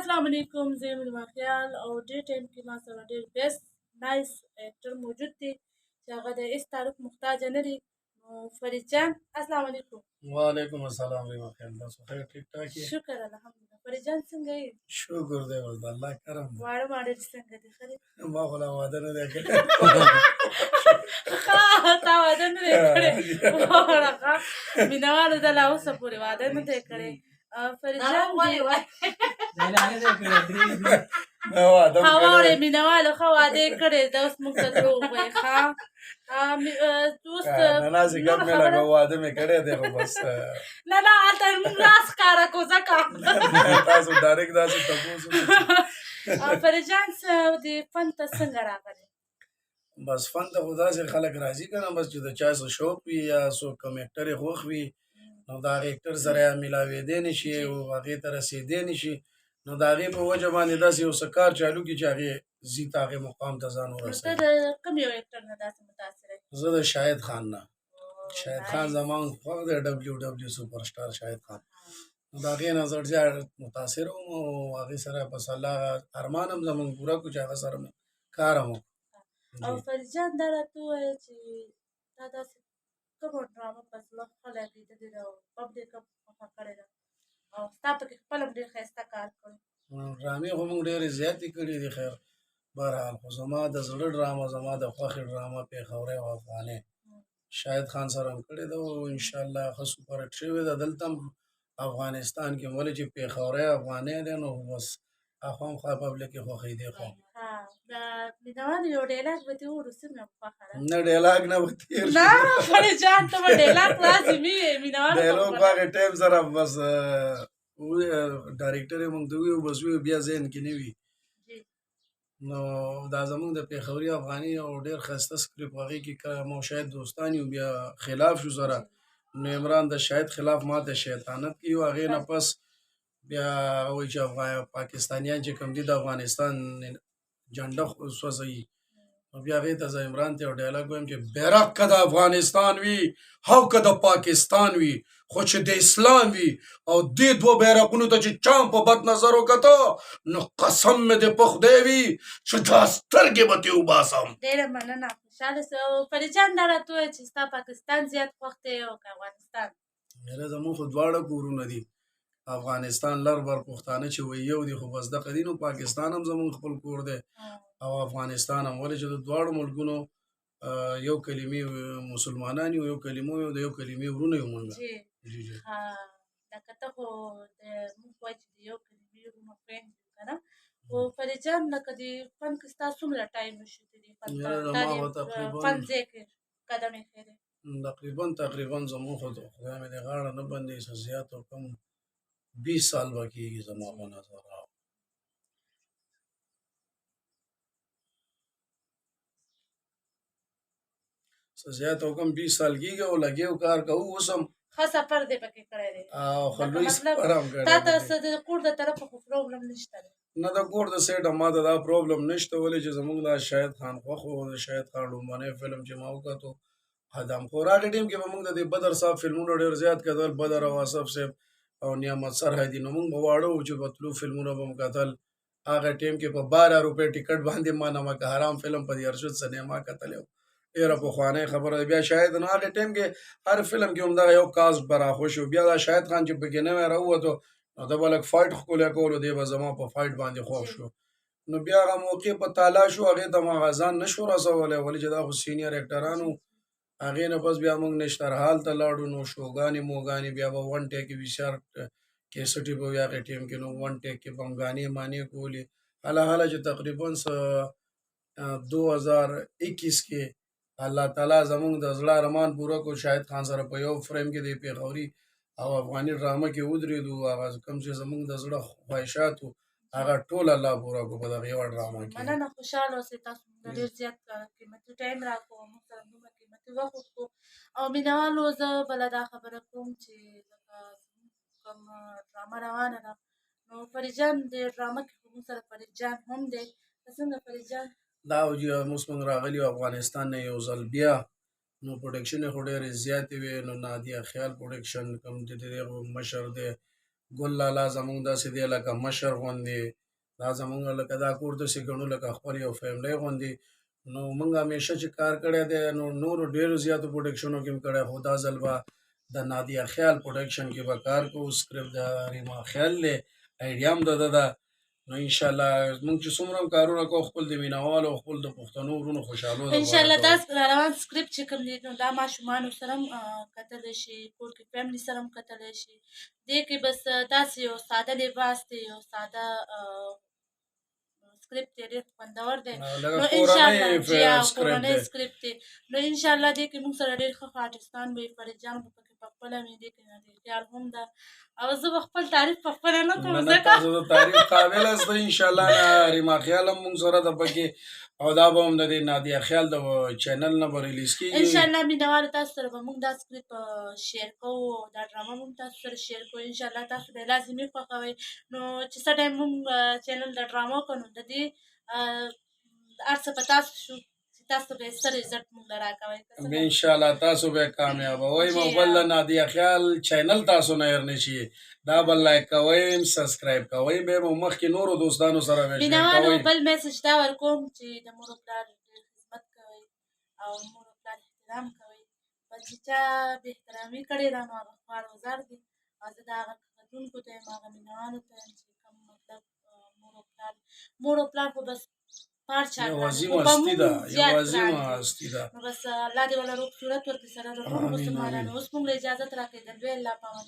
السلام علیکم. زه یم لمر خیال او دې ټایم کې ما سره ډېر بیسټ نایس اکټر موجود دی چې هغه د هېڅ تعارف محتاجه نه دی. نو فرید جان السلام علیکم. وعلیکم السلام ورحمۃ اللہ. تاسو خیر ٹھیک ٹھاک یې؟ شکر الحمدلله. فرید جان څنګه یې؟ شکر دی بس د الله کرم دی. واړه واړه دې څنګه دي؟ ښه دي؟ ما خو لا واده نه دی کړی. تا واده نه دی کړی؟ واوره ښه مینهوالو ده لا اوسه پورې واده نه دی کړی. فرید جان واورې مینهوالو ښه واده یې کړی ده، اوس موږ ته دروغ وایي. ښه اوس ناسې ګپ مې لګه واده مې کړی دی خو بس نه نه هلته موږ لاس ښکاره کړو ځکه تاسو ډایرکټ داسې تپوس فرید جان دې فن ته څنګه راغلی؟ بس فن ته خو داسې خلک راځي که نه، بس چې د چا څه شوق وي یا څوک کوم اکټر یې خوښ وي نو د هغې اکټر سره یا میلاوېدی نه شي او هغې ته رسېدی نه شي، نو د هغې په وجه باندې داسې یو څه کار چالو کړي چې هغې ځي ته هغې مقام ته ځان ورسوي. ته د کوم یو اکټر نه داسې متاثر یې؟ زه د شاهد خان نه. شاهد خان زما خوښ دی، WW سوپر سټار شاهد خان. نو د هغې نه زه ډېر متاثر وم او هغې سره بس الله ارمان هم زمونږ پوره کړو چې هغه سره مو کار هم وکړو. او فرید جان دا راته ووایه چې تا داسې کومه ډرامه په زړه ښه لګېدلې ده او پبلک هم خوښه کړې ده او ستا پکې خپل هم ډېر ښایسته کار کړی؟ ډرامې خو موږ ډېرې زیاتې کړي دي. خیر بهرحال خو زما د زړه ډرامه، زما د خوښې ډرامه پېښورۍ او افغانۍ شاهد خان سره هم کړې ده او انشاءالله ښه سوپر هټ شوې ده. دلته هم افغانستان کې ولې چې پېښورۍ افغانۍ دی نو بس هغه هم خوا پبلک یې خوښېدی. خو د مینهوالو یو ډایلاګ به دې ووایو څنګه خوښه ده؟ نه ډایلاګ نه به تېر شي. نه فرید جان ته به ډایلاګ لازمي وي مینهوالو ته. ډایلاګ په هغې ټایم سره بس ډایرکټر یې موږ ته وویو بس ویو بیا ذهن کې نه وي. نو دا زمونږ د پېښوري افغاني یو ډېر ښایسته سکرپټ و، هغې کې مو شاید دوستان یو بیا خلاف شو سره، نو عمران د شاهد خلاف ما ته شیطانت کوي. هغې نه پس بیا وایي چې پاکستانیان چې کوم دي د افغانستان جنډه سوځوي، نو بیا هغې ته زه عمران ته یو ډایلاګ وایم چې بیرغ که د افغانستان وي او که د پاکستان وي خو چې د اسلام وي او دې دوه بیرغونو ته چې چا په بد نظر وکته نو قسم مې د په خدای وي چې دا سترګې به ترې وباسم. ډېره مننه، خوشحاله شوم. فرید جان دا راته ووایه چې ستا پاکستان زیات خوښ دی او که افغانستان؟ یاره زمونږ خو دواړه کورونه دي، افغانستان لر بر پښتانه چې وایي یو دي خو بس دغه دي، نو پاکستان هم زمونږ خپل کور دی او افغانستان هم، ولې چې د دواړو ملکونو یو کلمې مسلمانان یو، یو کلمو یو، د یو کلمې ورونه یو موږ. لکه ته خو موږ وایو چې د یو کلمې ورونه خویندې یو که نه؟ خو فرید جان لکه د فن کې ستا څومره ټایم وشو چې د فن ځای کې قدم ایښی دی؟ تقریبا زمونږ خو خدای مې دې غاړه نه بندوي څه زیات او کم 20 سال به کېږي زما په نظر. څه زیات او کم 20 سال کېږي او لګیو کار کوو. اوس هم ښه سفر دې پکې کړی دی او ښه لوی سفر هم کړی دی. تا ته څه د کور د طرفه خو پروبلم نشته دی؟ نه د کور د سایډه ما ته دا پروبلم نشته، ولې چې زمونږ دا شاهد خان خوښ و. د شاهد خان لومړنی فلم چې ما وکتو هدمخور، هغې ټیم کې به موږ د دې بدر صاحب فلمونه ډېر زیات کتل، بدر او اصف صاحب او نعمت سرحدي، نو موږ به واړه وو چې به تلو فلمونه به مو کتل. هغه ټیم کې په 12 روپۍ ټکټ باندې ما نمک حرام فلم په ارشد سینما کتلی و، ډېره پخوانۍ خبره ده. بیا شاید نو هغې ټیم کې هر فلم کې همدغه یو کاسټ به راخوشي و. بیا دا شاهد خان چې پکې نوی راووتو نو ده به لږ فایټ ښکلی کولو، دی به زما په فایټ باندې خوښ شو. نو بیا هغه موقع په تالا شو، هغې ته ما ځان نه شو رسولی، ولې چې دا خو سینیر اکټران وو. هغې نه پس بیا موږ نشترحال ته لاړو، نو شوګانې موګانې بیا به ون ټیک کې ویشار کیسټې به وي هغې ټیم کې، نو ون ټیک کې به هم ګانې مانې کولې. حاله چې تقریبا 2021 کې الله تعالی زمونږ د زړه ارمان پوره کړو، شاهد خان سره په یو فریم کې د پېښوري او افغاني ډرامه کې ودرېدو. هغه کوم چې زمونږ د زړه خواهشات وو هغه ټول الله پوره کړو په دغه یوه ډرامه کې. مننه، خوشحاله اوسئ. تاسو موږ ډېر زیات قیمتي ټایم راکړو، موږ سره دومره قیمتي وخت وکړو او مینهوالو زه بله دا خبره کوم چې لکه کوم ډرامه روانه ده نو فرید جان د ډرامه کې خو موږ سره فرید جان هم دی. څنګه فرید جان؟ دا اوس موږ راغلي یو افغانستان نه یو ځل بیا، نو پروډکشن یې خو ډېرې زیاتې وې. نو نادیه خیال پروډکشن کوم د دغه مشر دی ګل لالا زمونږ داسې دی لکه مشر غوندې دا زمونږ لکه دا کور داسې ګڼو لکه خپل یو فیملی غوندې نو موږ همیشه چې کار کړی دی نو نورو ډېرو زیاتو پروډکشنو کې هم کړی خو دا ځل به د نادیه خیال پروډکشن کې به کار کوو سکرپټ د ریما خیال دی ایډیا هم د ده ده نو انشاءالله موږ چې څومره هم کارونه کوو خپل د مینهوالو او خپل د پښتنو وروڼو خوشحالو ان شاء الله دا دپاره را روان سکرپټ چې کوم دی نو دا ماشومانو سره هم کتلی شي کور کې فیملي سره هم کتلی شي دې کې بس داسې یو ساده لباس دی یو ساده سکرپټ دی ډېر خوندور دی لکه نو انشاءالله کورنۍ جی ها سکرپټ کورنۍ دی سکرپټ دی نو انشاءالله دې کې موږ سره ډېر ښه ښه آرټسټان به وي فرید جان به پکې په خپله وي دې کې نادر خیال هم ده او زه به خپل تعریف په خپله نه کوم نه نه ځکه تاسو د تعریف قابل یاست انشاءالله نه ریما خیال هم موږ سره ده پکې او دا به هم د دې نادیه خیال د چینل نه به ریلیز کېږي انشاءالله مینهوالو تاسو سره به موږ دا سکرپټ شیر کوو او دا ډرامه موږ تاسو سره شیر کوو انشاءالله تاسو به یې لازمي خوښوئ نو چې څه ټایم موږ چینل د ډرامو کوو نو د دې هر څه په تاسو شو چې تاسو به یې څه رزلټ موږ له راکوئ که څه ان شاء الله تاسو به کامیابوئ جی او ها بل د نادیه خیال چینل تاسو نه هېر نه شي دا به لایک کوئ سبسکرایب کوئ بیا به مخکې نورو دوستانو سره به شیر مینهوالو کوئ بل میسج دا ورکوم چې د مور او پلار ډېر خدمت کوئ او مور او پلار احترام کوئ بل چې چا بې احترامي کړې ده نو هغه خوار وزر دي او زه د هغه کتونکو ته یم هغه مینهوالو ته یم چې کوم مطلب مور او پلار خو بس پار چا یو ګران عظیم خو په هستی موږ ده یو زیات عظیم ګران دي هستی ده نو بس الله دې ولا روغ صورت ورکړي سره د ټولو آمین آمین مسلمانانو اوس موږ له اجازت راکړئ د لوی الله په امان